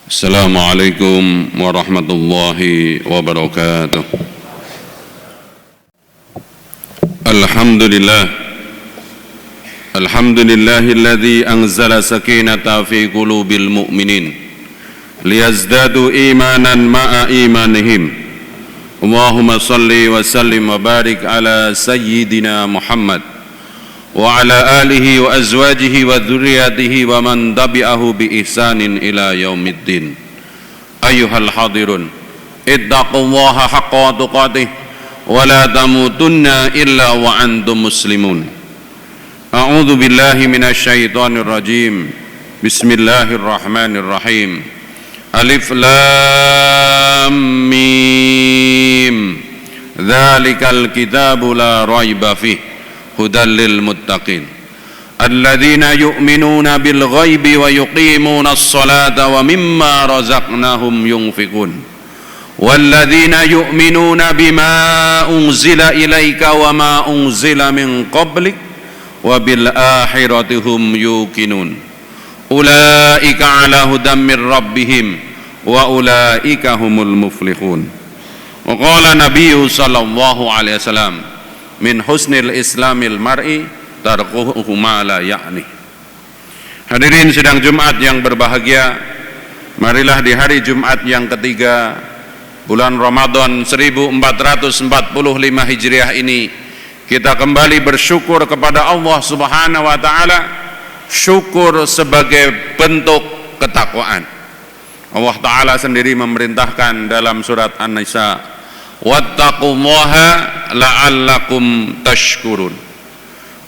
Assalamualaikum warahmatullahi wabarakatuh. Alhamdulillahilladzi anzala sakinata fi qulubil mu'minin liyazdadu imanan ma'a imanihim. Allahumma salli wa sallim wa barik ala sayyidina Muhammad wa ala alihi wa azwajihi wa dhurriyyatihi wa man tabi'ahu bi ihsanin ila yaumiddin. Ayyuhal hadirun, ittaqullaha haqqa tuqatih wa la tamutunna illa wa antum muslimun. A'udzu billahi minasy syaithanir rajim. Bismillahirrahmanirrahim. Alif lam mim. Dzalikal kitabu la raiba fihi hudal lil muttaqin alladzina yu'minuna bil ghaibi wa yuqimuna as-salata wa mimma razaqnahum yunfiqun walladzina yu'minuna bima unzila ilaika wa ma unzila min qablik wa bil akhirati hum yuqinun ulaika ala hudam mir rabbihim wa ulaika humul muflihun. Wa qala nabiyyu sallallahu alaihi wasallam, min husnil islamil mar'i tarkuhu ma la ya'ni. Hadirin sidang Jumat yang berbahagia, marilah di hari Jumat yang ketiga bulan Ramadan 1445 Hijriah ini kita kembali bersyukur kepada Allah Subhanahu wa taala. Syukur sebagai bentuk ketakwaan. Allah taala sendiri memerintahkan dalam surat An-Nisa, wattaqullaha la'allakum tashkurun.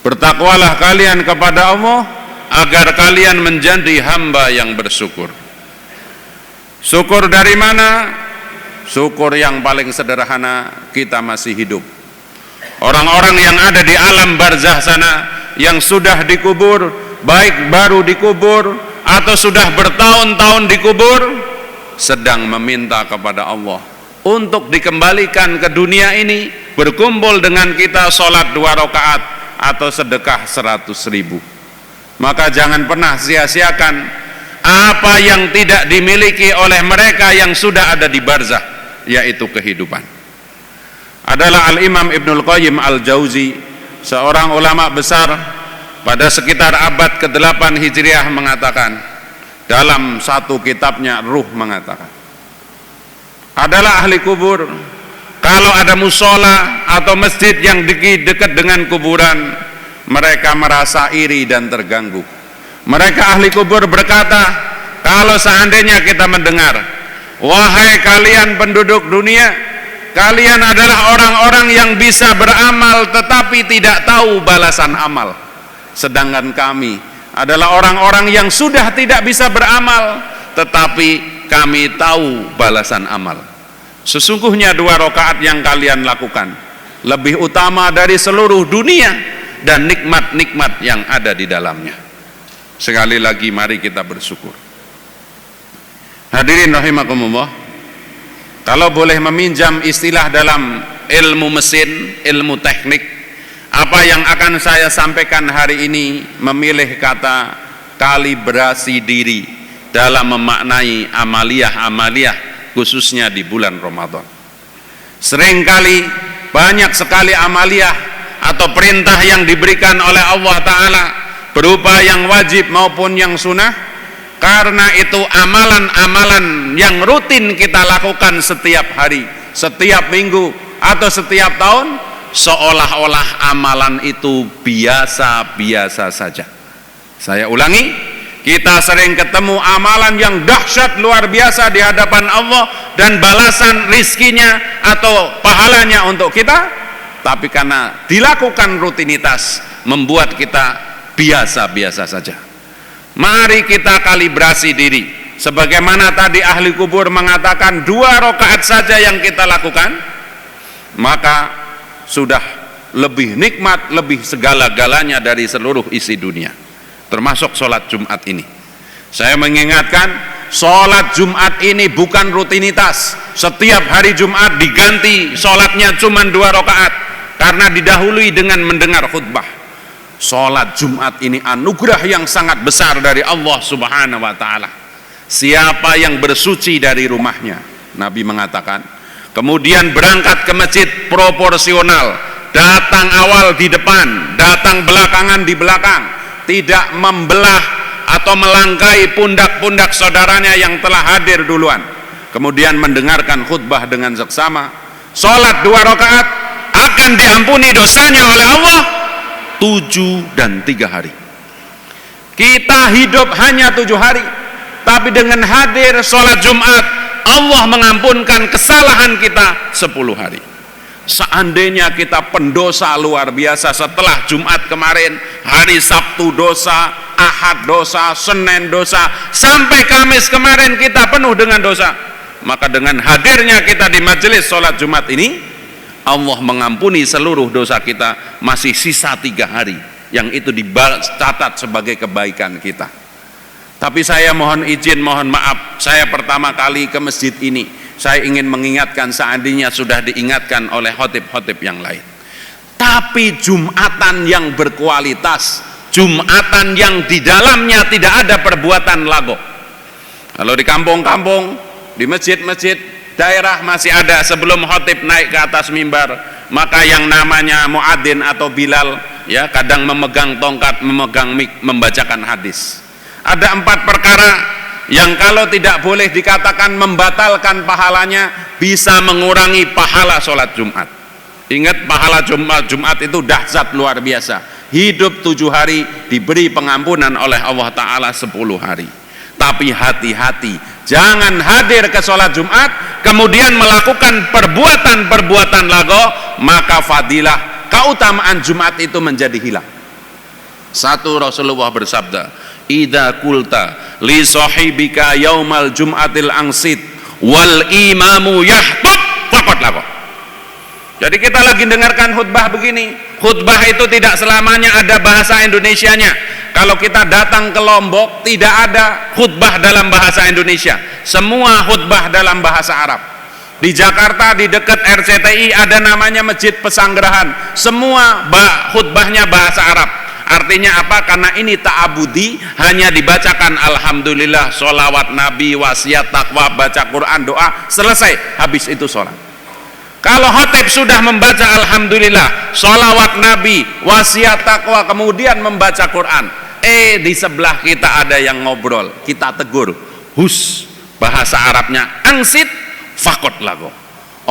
Bertakwalah kalian kepada Allah agar kalian menjadi hamba yang bersyukur. Syukur dari mana? Syukur yang paling sederhana, kita masih hidup. Orang-orang yang ada di alam barzah sana, yang sudah dikubur, baik baru dikubur atau sudah bertahun-tahun dikubur, sedang meminta kepada Allah untuk dikembalikan ke dunia ini, berkumpul dengan kita sholat 2 rakaat atau sedekah 100.000. Maka jangan pernah sia-siakan apa yang tidak dimiliki oleh mereka yang sudah ada di barzah, yaitu kehidupan. Adalah Al-Imam Ibnul Qayyim Al-Jauzi, seorang ulama besar pada sekitar abad ke-8 Hijriah, mengatakan dalam satu kitabnya Ruh, mengatakan adalah ahli kubur, kalau ada musola atau masjid yang dekat dengan kuburan, mereka merasa iri dan terganggu. Mereka ahli kubur berkata, kalau seandainya kita mendengar, wahai kalian penduduk dunia, kalian adalah orang-orang yang bisa beramal tetapi tidak tahu balasan amal, sedangkan kami adalah orang-orang yang sudah tidak bisa beramal tetapi kami tahu balasan amal. Sesungguhnya 2 rakaat yang kalian lakukan lebih utama dari seluruh dunia dan nikmat-nikmat yang ada di dalamnya. Sekali lagi mari kita bersyukur. Hadirin rahimakumullah, kalau boleh meminjam istilah dalam ilmu mesin, ilmu teknik, apa yang akan saya sampaikan hari ini memilih kata kalibrasi diri dalam memaknai amaliyah-amaliyah, khususnya di bulan Ramadan. Seringkali banyak sekali amaliyah atau perintah yang diberikan oleh Allah Ta'ala, berupa yang wajib maupun yang sunnah. Karena itu amalan-amalan yang rutin kita lakukan setiap hari, setiap minggu, atau setiap tahun, seolah-olah amalan itu biasa-biasa saja. Saya ulangi, kita sering ketemu amalan yang dahsyat luar biasa di hadapan Allah dan balasan rizkinya atau pahalanya untuk kita, tapi karena dilakukan rutinitas membuat kita biasa-biasa saja. Mari kita kalibrasi diri, sebagaimana tadi ahli kubur mengatakan 2 rakaat saja yang kita lakukan, maka sudah lebih nikmat, lebih segala-galanya dari seluruh isi dunia, termasuk sholat Jumat ini. Saya mengingatkan, sholat Jumat ini bukan rutinitas. Setiap hari Jumat diganti sholatnya cuma 2 rakaat karena didahului dengan mendengar khutbah. Sholat Jumat ini anugerah yang sangat besar dari Allah Subhanahu wa ta'ala. siapa yang bersuci dari rumahnya, Nabi mengatakan, kemudian berangkat ke masjid proporsional, datang awal di depan, datang belakangan di belakang, tidak membelah atau melangkai pundak-pundak saudaranya yang telah hadir duluan, kemudian mendengarkan khutbah dengan seksama, sholat 2 rakaat, akan diampuni dosanya oleh Allah 7 dan 3 hari. Kita hidup hanya 7 hari, tapi dengan hadir sholat Jumat, Allah mengampunkan kesalahan kita 10 hari. Seandainya kita pendosa luar biasa setelah Jumat kemarin, hari Sabtu dosa, Ahad dosa, Senin dosa, sampai Kamis kemarin kita penuh dengan dosa, maka dengan hadirnya kita di majelis sholat Jumat ini, Allah mengampuni seluruh dosa kita. Masih sisa 3 hari yang itu dicatat sebagai kebaikan kita. Tapi saya mohon izin, mohon maaf, saya pertama kali ke masjid ini, saya ingin mengingatkan, seandainya sudah diingatkan oleh khotib-khotib yang lain, tapi Jumatan yang berkualitas, Jumatan yang di dalamnya tidak ada perbuatan lago. Kalau di kampung-kampung, di masjid-masjid daerah masih ada, sebelum khotib naik ke atas mimbar, maka yang namanya muadzin atau bilal, ya, kadang memegang tongkat, memegang mik, membacakan hadis. Ada 4 perkara yang kalau tidak boleh dikatakan membatalkan pahalanya, bisa mengurangi pahala sholat Jumat. Ingat, pahala Jumat itu dahsyat luar biasa. Hidup 7 hari diberi pengampunan oleh Allah Ta'ala 10 hari. Tapi hati-hati, jangan hadir ke sholat Jumat kemudian melakukan perbuatan-perbuatan lago, maka fadilah, keutamaan Jumat itu menjadi hilang. Satu, Rasulullah bersabda, idza qulta li sahibika yaumal jum'atil angsit wal imamu yahtub faqad lago. Jadi kita lagi dengarkan khutbah begini, khutbah itu tidak selamanya ada bahasa Indonesianya. Kalau kita datang ke Lombok, tidak ada khutbah dalam bahasa Indonesia, semua khutbah dalam bahasa Arab. Di Jakarta, di dekat RCTI ada namanya Masjid Pesanggerahan, semua khutbahnya bahasa Arab. Artinya apa? Karena ini ta'abudi, hanya dibacakan alhamdulillah, sholawat Nabi, wasiat, takwa, baca Quran, doa, selesai, habis itu sholat. Kalau khatib sudah membaca alhamdulillah, sholawat Nabi, wasiat, takwa, kemudian membaca Quran, di sebelah kita ada yang ngobrol, kita tegur, hus, bahasa Arabnya angsit fakot lago.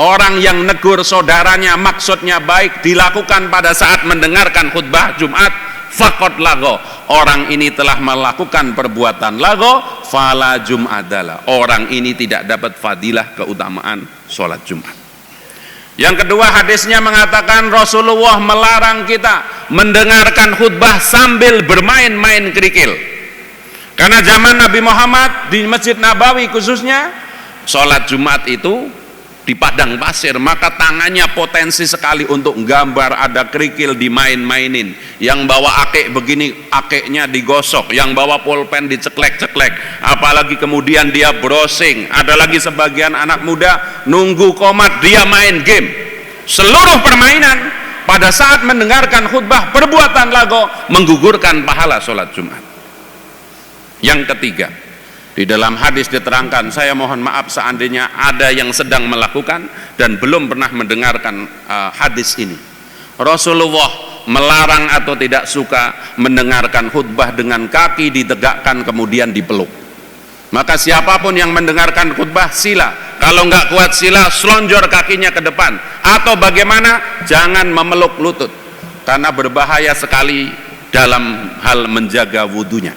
Orang yang negur saudaranya maksudnya baik, dilakukan pada saat mendengarkan khutbah Jumat, fakot lago, orang ini telah melakukan perbuatan lago, fala jum'adalah, orang ini tidak dapat fadilah keutamaan sholat Jumat. Yang kedua, hadisnya mengatakan Rasulullah melarang kita mendengarkan khutbah sambil bermain-main kerikil. Karena zaman Nabi Muhammad di Masjid Nabawi khususnya, sholat Jumat itu di padang pasir, maka tangannya potensi sekali untuk gambar, ada kerikil dimain-mainin, yang bawa akek begini akeknya digosok, yang bawa pulpen diceklek-ceklek, apalagi kemudian dia browsing. Ada lagi sebagian anak muda nunggu komat, dia main game. Seluruh permainan pada saat mendengarkan khutbah perbuatan lago, menggugurkan pahala sholat Jumat. Yang ketiga, di dalam hadis diterangkan, saya mohon maaf seandainya ada yang sedang melakukan dan belum pernah mendengarkan hadis ini. Rasulullah melarang atau tidak suka mendengarkan khutbah dengan kaki ditegakkan kemudian dipeluk. Maka siapapun yang mendengarkan khutbah, sila, kalau nggak kuat sila, selonjor kakinya ke depan, atau bagaimana, jangan memeluk lutut, karena berbahaya sekali dalam hal menjaga wudunya.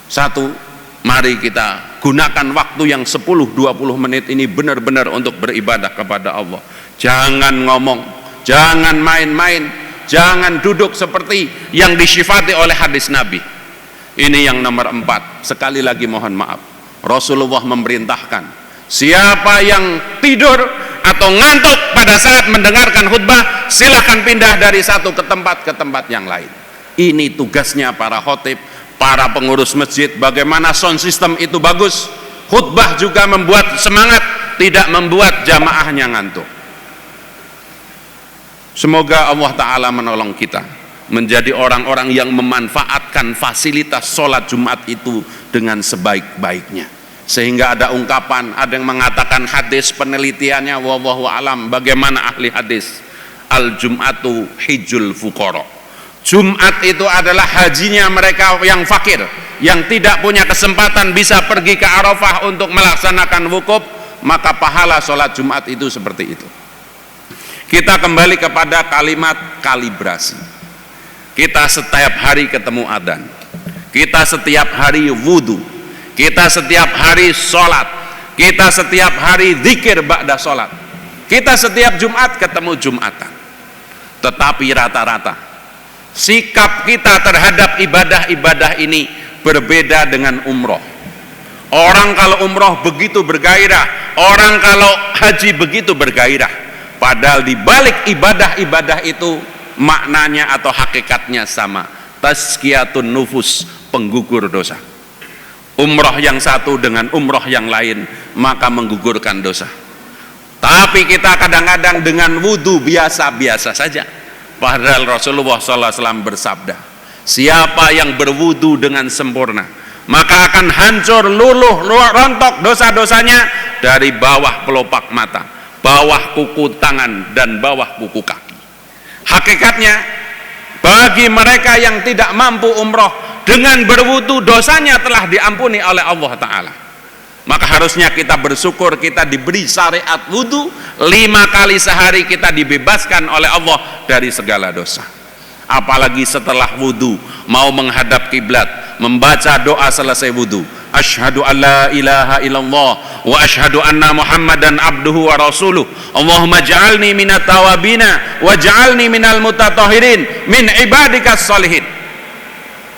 Satu, mari kita gunakan waktu yang 10-20 menit ini benar-benar untuk beribadah kepada Allah. Jangan ngomong, jangan main-main, jangan duduk seperti yang disifati oleh hadis Nabi. Ini yang nomor 4. Sekali lagi mohon maaf, Rasulullah memerintahkan, siapa yang tidur atau ngantuk pada saat mendengarkan khutbah, silahkan pindah dari satu ke tempat yang lain. Ini tugasnya para khotib, para pengurus masjid, bagaimana sound system itu bagus, khutbah juga membuat semangat, tidak membuat jamaahnya ngantuk. Semoga Allah Ta'ala menolong kita menjadi orang-orang yang memanfaatkan fasilitas sholat Jumat itu dengan sebaik-baiknya. Sehingga ada ungkapan, ada yang mengatakan hadis penelitiannya wallahu alam, bagaimana ahli hadis, al-jum'atu hijjul fuqara. Jumat itu adalah hajinya mereka yang fakir, yang tidak punya kesempatan bisa pergi ke Arafah untuk melaksanakan wukuf, maka pahala sholat Jumat itu seperti itu. Kita kembali kepada kalimat kalibrasi. Kita setiap hari ketemu adzan, kita setiap hari wudhu, kita setiap hari sholat, kita setiap hari zikir ba'da sholat, kita setiap Jumat ketemu Jumatan. Tetapi rata-rata sikap kita terhadap ibadah-ibadah ini berbeda dengan umroh. Orang kalau umroh begitu bergairah, orang kalau haji begitu bergairah. Padahal di balik ibadah-ibadah itu maknanya atau hakikatnya sama, tazkiyatun nufus, penggugur dosa. Umroh yang satu dengan umroh yang lain maka menggugurkan dosa. Tapi kita kadang-kadang dengan wudhu biasa-biasa saja. Padahal Rasulullah SAW bersabda, siapa yang berwudhu dengan sempurna maka akan hancur luluh rontok dosa-dosanya dari bawah pelopak mata, bawah kuku tangan, dan bawah kuku kaki. Hakikatnya bagi mereka yang tidak mampu umroh, dengan berwudu dosanya telah diampuni oleh Allah Ta'ala. Maka harusnya kita bersyukur kita diberi syariat wudu, 5 kali sehari kita dibebaskan oleh Allah dari segala dosa. Apalagi setelah wudu mau menghadap kiblat, membaca doa selesai wudu, asyhadu an la ilaha illallah wa asyhadu anna muhammadan abduhu wa rasuluh, Allahumma ja'alni minat tawabina wa ja'alni minal mutatahhirin min ibadikas salihin.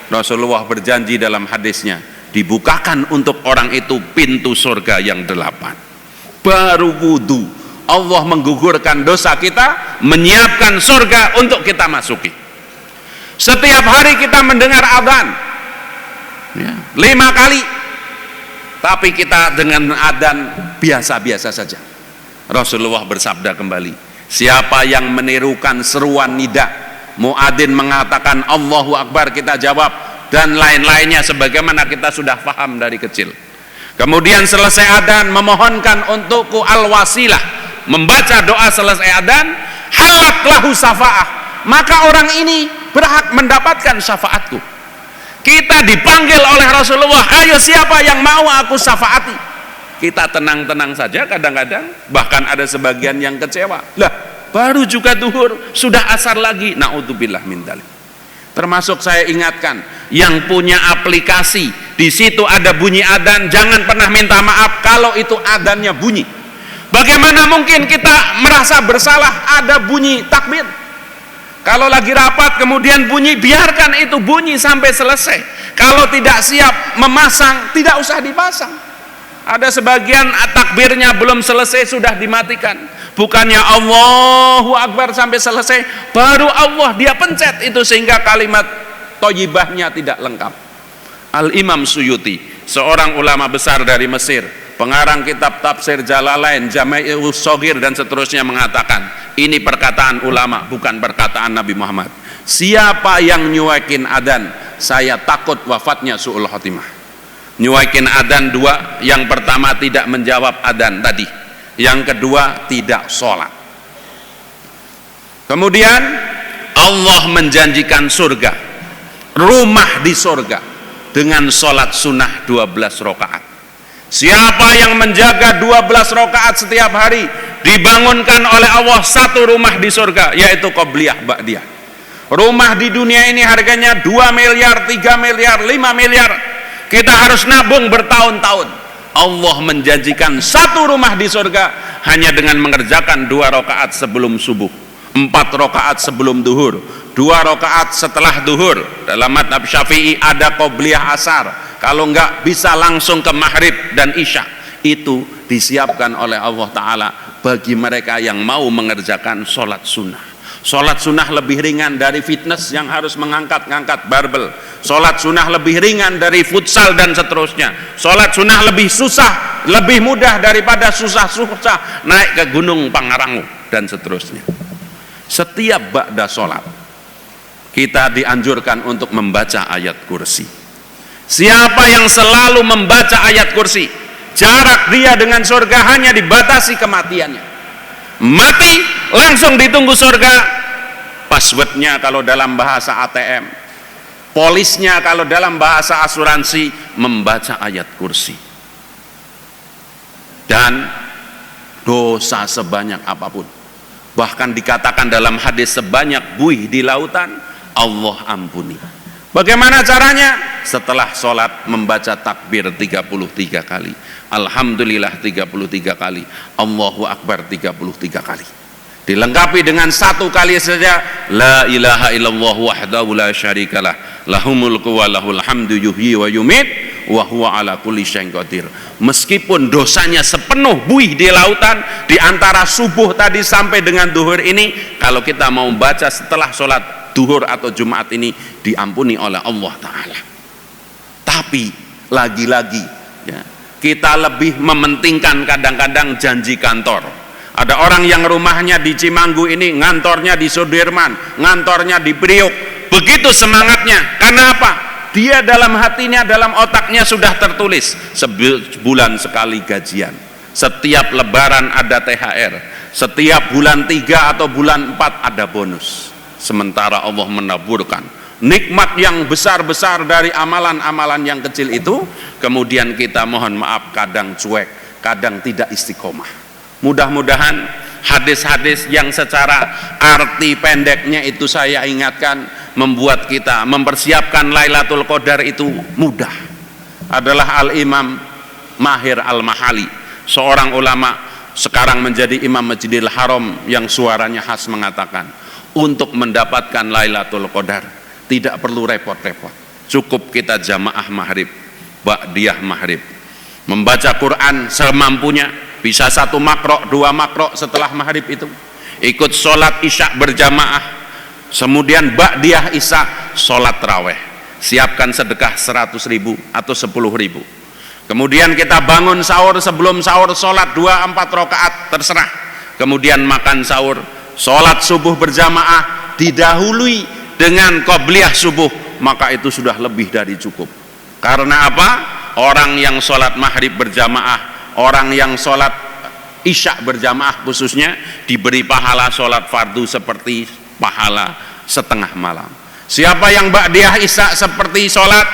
Rasulullah berjanji dalam hadisnya, dibukakan untuk orang itu pintu surga yang 8. Baru wudu Allah menggugurkan dosa kita, menyiapkan surga untuk kita masuki. Setiap hari kita mendengar adzan ya, 5 kali, tapi kita dengan adzan biasa-biasa saja. Rasulullah bersabda kembali, siapa yang menirukan seruan nida, muadzin mengatakan Allahu Akbar, kita jawab, dan lain-lainnya sebagaimana kita sudah paham dari kecil. Kemudian selesai adzan memohonkan untukku al-wasilah, membaca doa selesai adzan, halat lahu syafa'ah, maka orang ini berhak mendapatkan syafaatku. Kita dipanggil oleh Rasulullah, ayo siapa yang mau aku syafaati? Kita tenang-tenang saja kadang-kadang, bahkan ada sebagian yang kecewa. Lah, baru juga duhur, sudah asar lagi. Na'udzubillah min dzalik. Termasuk saya ingatkan, yang punya aplikasi, di situ ada bunyi adzan, jangan pernah minta maaf kalau itu adzannya bunyi. Bagaimana mungkin kita merasa bersalah ada bunyi takbir? Kalau lagi rapat kemudian bunyi, biarkan itu bunyi sampai selesai. Kalau tidak siap memasang, tidak usah dipasang. Ada sebagian takbirnya belum selesai sudah dimatikan. Bukannya Allahu Akbar sampai selesai, baru Allah dia pencet itu sehingga kalimat thayyibahnya tidak lengkap. Al-Imam Suyuti, seorang ulama besar dari Mesir, pengarang kitab tafsir Jalalain, Jami'us Shaghir dan seterusnya, mengatakan, ini perkataan ulama bukan perkataan Nabi Muhammad. Siapa yang nyuekin adzan, saya takut wafatnya su'ul khotimah. Nyuekin adzan 2, yang pertama tidak menjawab adzan tadi, yang kedua tidak sholat. Kemudian Allah menjanjikan surga, rumah di surga dengan sholat sunnah 12 rakaat. Siapa yang menjaga 12 rakaat setiap hari, dibangunkan oleh Allah satu rumah di surga, yaitu qobliyah ba'diyah. Rumah di dunia ini harganya 2 miliar, 3 miliar, 5 miliar. Kita harus nabung bertahun-tahun. Allah menjanjikan satu rumah di surga hanya dengan mengerjakan 2 rakaat sebelum subuh, 4 rakaat sebelum duhur, 2 rakaat setelah duhur. Dalam mazhab Syafi'i ada qobliyah asar. Kalau enggak bisa langsung ke maghrib dan isya. Itu disiapkan oleh Allah Ta'ala bagi mereka yang mau mengerjakan sholat sunnah. Sholat sunnah lebih ringan dari fitness yang harus mengangkat-ngangkat barbel. Sholat sunnah lebih ringan dari futsal dan seterusnya. Sholat sunnah lebih susah, lebih mudah daripada susah-susah naik ke gunung Pangrango dan seterusnya. Setiap ba'da sholat kita dianjurkan untuk membaca ayat kursi. Siapa yang selalu membaca ayat kursi, jarak dia dengan surga hanya dibatasi kematiannya. Mati langsung ditunggu surga. Passwordnya kalau dalam bahasa ATM, polisnya kalau dalam bahasa asuransi, membaca ayat kursi. Dan dosa sebanyak apapun, bahkan dikatakan dalam hadis sebanyak buih di lautan, Allah ampuni. Bagaimana caranya? Setelah sholat membaca takbir 33 kali, Alhamdulillah 33 kali, Allahu Akbar 33 kali. Dilengkapi dengan satu kali saja, La ilaha illallah wahdahu la syarikalah, lahul mulku wa lahul hamdu yuhyi wa yumit wa huwa ala kulli syai'in qadir. Meskipun dosanya sepenuh buih di lautan, di antara subuh tadi sampai dengan duhur ini, kalau kita mau baca setelah sholat duhur atau Jumat ini, diampuni oleh Allah Ta'ala. Tapi lagi-lagi ya, kita lebih mementingkan kadang-kadang janji kantor. Ada orang yang rumahnya di Cimanggu ini, ngantornya di Sudirman, ngantornya di Priok. Begitu semangatnya. Karena apa? Dia dalam hatinya, dalam otaknya sudah tertulis sebulan sekali gajian, setiap lebaran ada THR, setiap bulan 3 atau bulan 4 ada bonus. Sementara Allah menaburkan nikmat yang besar-besar dari amalan-amalan yang kecil itu, kemudian kita mohon maaf kadang cuek, kadang tidak istiqomah. Mudah-mudahan hadis-hadis yang secara arti pendeknya itu saya ingatkan, membuat kita mempersiapkan Lailatul Qadar itu mudah. Adalah Al-Imam Mahir Al-Mahali, seorang ulama sekarang menjadi Imam Masjidil Haram yang suaranya khas, mengatakan untuk mendapatkan Lailatul Qadar tidak perlu repot-repot, cukup kita jamaah maghrib, ba'diyah maghrib, membaca Quran semampunya, bisa 1 makro, 2 makro setelah maghrib itu, ikut sholat isya berjamaah, kemudian ba'diyah isya sholat taraweh, siapkan sedekah 100.000 atau 10.000, kemudian kita bangun sahur, sebelum sahur sholat 2-4 rakaat terserah, kemudian makan sahur, sholat subuh berjamaah didahului dengan qobliyah subuh, maka itu sudah lebih dari cukup. Karena apa? Orang yang sholat maghrib berjamaah, orang yang sholat isya berjamaah khususnya, diberi pahala sholat fardu seperti pahala setengah malam. Siapa yang ba'diyah isya seperti sholat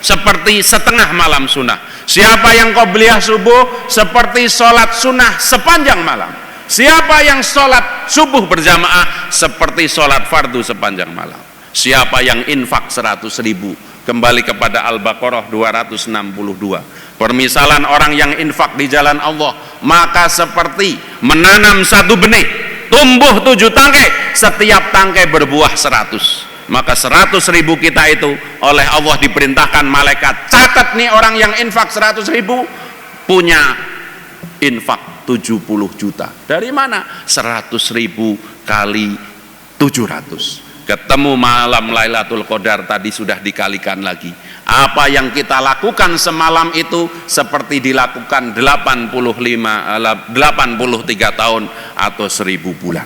seperti setengah malam sunnah. Siapa yang qobliyah subuh seperti sholat sunnah sepanjang malam. Siapa yang sholat subuh berjamaah seperti sholat fardu sepanjang malam. Siapa yang infak 100.000, kembali kepada Al-Baqarah 262, permisalan orang yang infak di jalan Allah, maka seperti menanam 1 benih, tumbuh 7 tangkai, setiap tangkai berbuah 100. Maka 100.000 kita itu oleh Allah diperintahkan malaikat, catat nih orang yang infak 100.000 punya infak 70 juta. Dari mana? 100.000 kali 700. Ketemu malam Lailatul Qadar tadi sudah dikalikan lagi. Apa yang kita lakukan semalam itu seperti dilakukan 83 tahun atau 1000 bulan.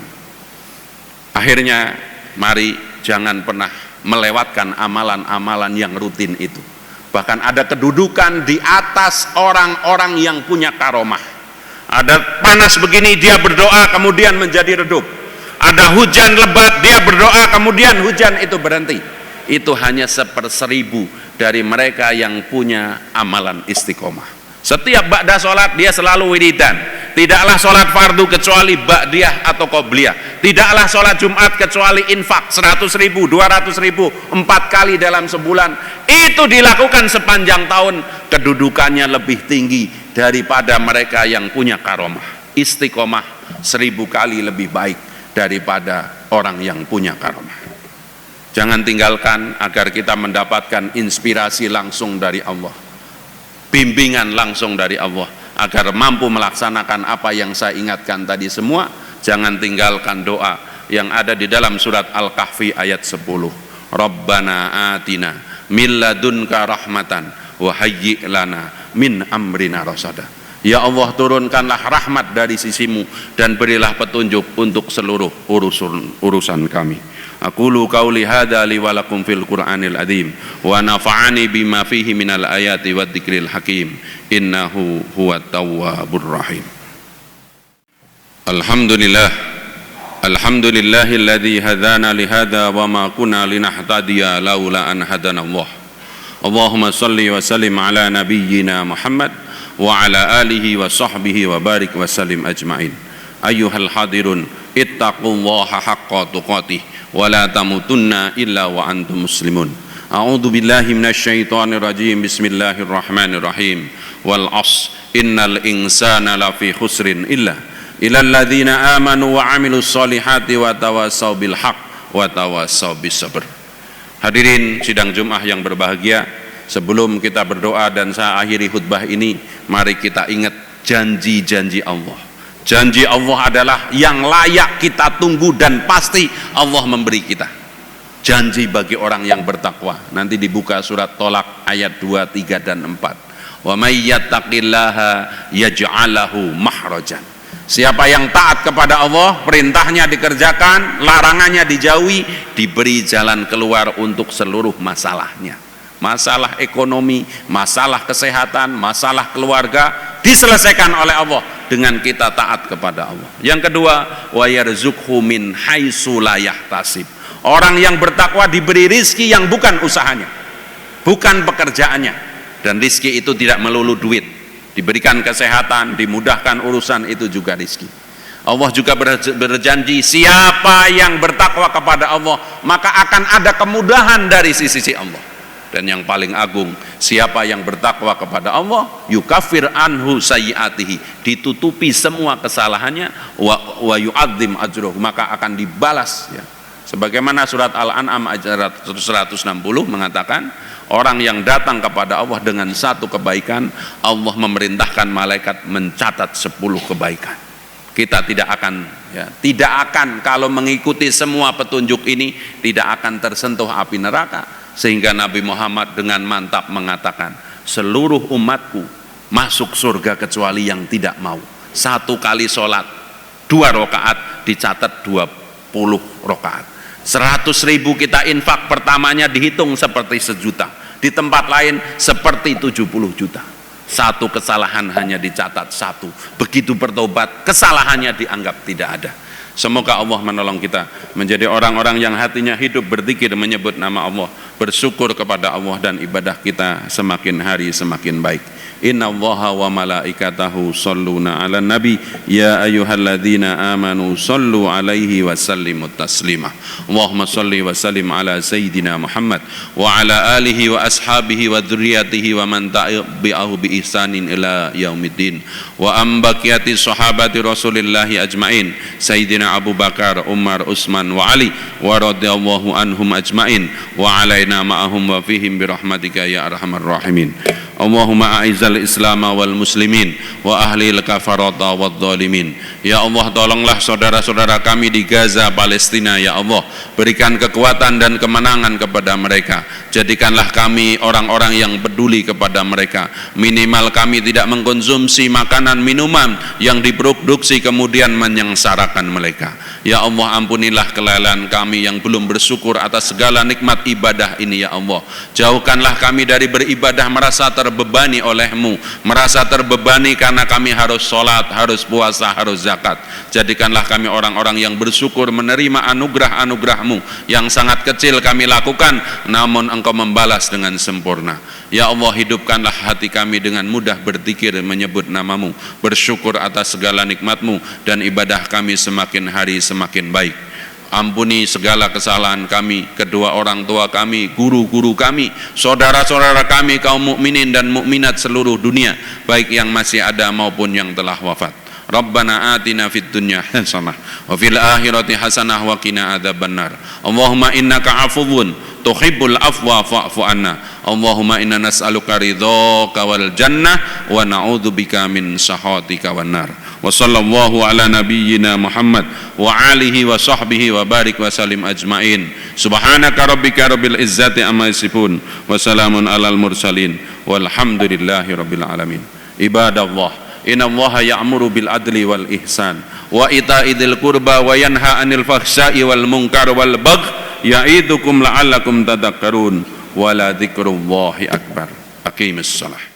Akhirnya mari jangan pernah melewatkan amalan-amalan yang rutin itu. Bahkan ada kedudukan di atas orang-orang yang punya karomah. Ada panas begini dia berdoa kemudian menjadi redup. Ada hujan lebat dia berdoa kemudian hujan itu berhenti. Itu hanya 1/1000 dari mereka yang punya amalan istiqomah. Setiap ba'da sholat dia selalu wiridan. Tidaklah sholat fardu kecuali ba'diyah atau qobliyah. Tidaklah sholat Jumat kecuali infak 100.000, 200.000, 4 kali dalam sebulan. Itu dilakukan sepanjang tahun. Kedudukannya lebih tinggi daripada mereka yang punya karomah. Istiqomah 1000 kali lebih baik daripada orang yang punya karomah. Jangan tinggalkan agar kita mendapatkan inspirasi langsung dari Allah, bimbingan langsung dari Allah, agar mampu melaksanakan apa yang saya ingatkan tadi semua. Jangan tinggalkan doa yang ada di dalam surat Al-Kahfi ayat 10. Rabbana atina min ladunka rahmatan wa hayyi' lana min amrina rasada. Ya Allah, turunkanlah rahmat dari sisimu dan berilah petunjuk untuk seluruh urusan kami. Aqulu qawli hadza li wa lakum fil Qur'anil adzim wa nafa'ani bima fihi minal ayati wad dzikril hakim innahu huwat tawwabur rahim. Alhamdulillahilladzi hadana li hadza wa ma kunna linahtadiya laula an hadanallah. Allahumma shalli wa sallim ala nabiyyina Muhammad wa ala alihi wa sahbihi wa barik wa sallim ajma'in. Ayyuhal hadirun ittaqullaha haqqa tuqatih wa la tamutunna illa wa antum muslimun. A'udzu billahi minasyaitonir rajim. Bismillahirrahmanirrahim. Wal 'ashr innal insana lafi khusrin illa illal ladzina amanu wa 'amilus solihati wa tawassaw bil haqq wa tawassaw bis sabr. Hadirin sidang Jumat yang berbahagia, sebelum kita berdoa dan saya akhiri khutbah ini, mari kita ingat janji-janji Allah. Janji Allah adalah yang layak kita tunggu dan pasti Allah memberi kita. Janji bagi orang yang bertakwa. Nanti dibuka surat Tolak ayat 2, 3 dan 4. Wa may yattaqillaha yaj'al lahu makhrajan. Siapa yang taat kepada Allah, perintahnya dikerjakan, larangannya dijauhi, diberi jalan keluar untuk seluruh masalahnya. Masalah ekonomi, masalah kesehatan, masalah keluarga diselesaikan oleh Allah dengan kita taat kepada Allah. Yang kedua, wa yarzuqhu min haitsu la yahtasib. Orang yang bertakwa diberi rizki yang bukan usahanya, bukan pekerjaannya, dan rizki itu tidak melulu duit. Diberikan kesehatan, dimudahkan urusan, itu juga rizki. Allah juga berjanji, siapa yang bertakwa kepada Allah maka akan ada kemudahan dari sisi Allah. Dan yang paling agung, siapa yang bertakwa kepada Allah, yukafir anhu sayyiatihi, ditutupi semua kesalahannya, wa yu'adzim ajruh, maka akan dibalas ya. Sebagaimana surat Al-An'am ayat 160 mengatakan, orang yang datang kepada Allah dengan satu kebaikan, Allah memerintahkan malaikat mencatat 10 kebaikan. Kita tidak akan kalau mengikuti semua petunjuk ini tidak akan tersentuh api neraka. Sehingga Nabi Muhammad dengan mantap mengatakan, seluruh umatku masuk surga kecuali yang tidak mau. 1 kali sholat 2 rakaat dicatat 20 rakaat. 100.000 kita infak, pertamanya dihitung seperti 1 juta, di tempat lain seperti 70 juta. 1 kesalahan hanya dicatat 1. Begitu bertobat, kesalahannya dianggap tidak ada. Semoga Allah menolong kita menjadi orang-orang yang hatinya hidup berzikir, menyebut nama Allah, bersyukur kepada Allah, dan ibadah kita semakin hari semakin baik. Innallaha wa malaikatahu shalluna 'alan nabi ya ayyuhalladzina amanu shallu 'alaihi wa sallimu taslima. Allahumma shalli wa sallim ala sayyidina Muhammad wa ala alihi wa ashabihi wa dzurriyyatihi wa man tabi'ahu bi ihsanin ila yaumiddin. Wa ambaqiyati sahabati Rasulillahi ajmain, Sayyidina Abu Bakar, Umar, Utsman wa Ali wa radhiyallahu anhum ajmain wa alaina ma'ahum wa fihim bi rahmatika ya arhamar rahimin. Allahumma a'izzal Islam wal muslimin wa ahlil kafarata wad zalimin. Ya Allah, tolonglah saudara-saudara kami di Gaza, Palestina. Ya Allah, berikan kekuatan dan kemenangan kepada mereka. Jadikanlah kami orang-orang yang peduli kepada mereka. Minimal kami tidak mengkonsumsi makanan minuman yang diproduksi kemudian menyengsarakan mereka. Ya Allah, ampunilah kelalaian kami yang belum bersyukur atas segala nikmat ibadah ini. Ya Allah, jauhkanlah kami dari beribadah merasa terbebani oleh-Mu, merasa terbebani karena kami harus sholat, harus puasa, harus zakat. Jadikanlah kami orang-orang yang bersyukur menerima anugerah-anugerah-Mu yang sangat kecil kami lakukan, namun Engkau membalas dengan sempurna. Ya Allah, hidupkanlah hati kami dengan mudah berzikir, menyebut nama-Mu, bersyukur atas segala nikmat-Mu, dan ibadah kami semakin hari semakin baik. Ampuni segala kesalahan kami, kedua orang tua kami, guru-guru kami, saudara-saudara kami, kaum mukminin dan mukminat seluruh dunia, baik yang masih ada maupun yang telah wafat. Rabbana atina fid dunya hasanah wa fil akhirati hasanah wa qina adzabannar. Allahumma innaka afuwun tuhibbul afwa fa'fu anna. Allahumma inna nas'aluka ridhaka wal jannah wa na'udzubika min sakhatika wan nar. Wa sallallahu ala nabiyyina Muhammad wa alihi wa sahbihi wa barik wa salim ajmain. Subhanaka rabbika rabbil izzati amma yasifun wa salamun alal mursalin walhamdulillahi rabbil alamin. Ibadallah, innallaha ya'muru bil adli wal ihsan wa ita'i dzil qurba wa yanha 'anil fahsya'i wal munkar wal baghi ya'idukum la'allakum tadhakkarun wa la dzikrullahi akbar. Aqimis shalah.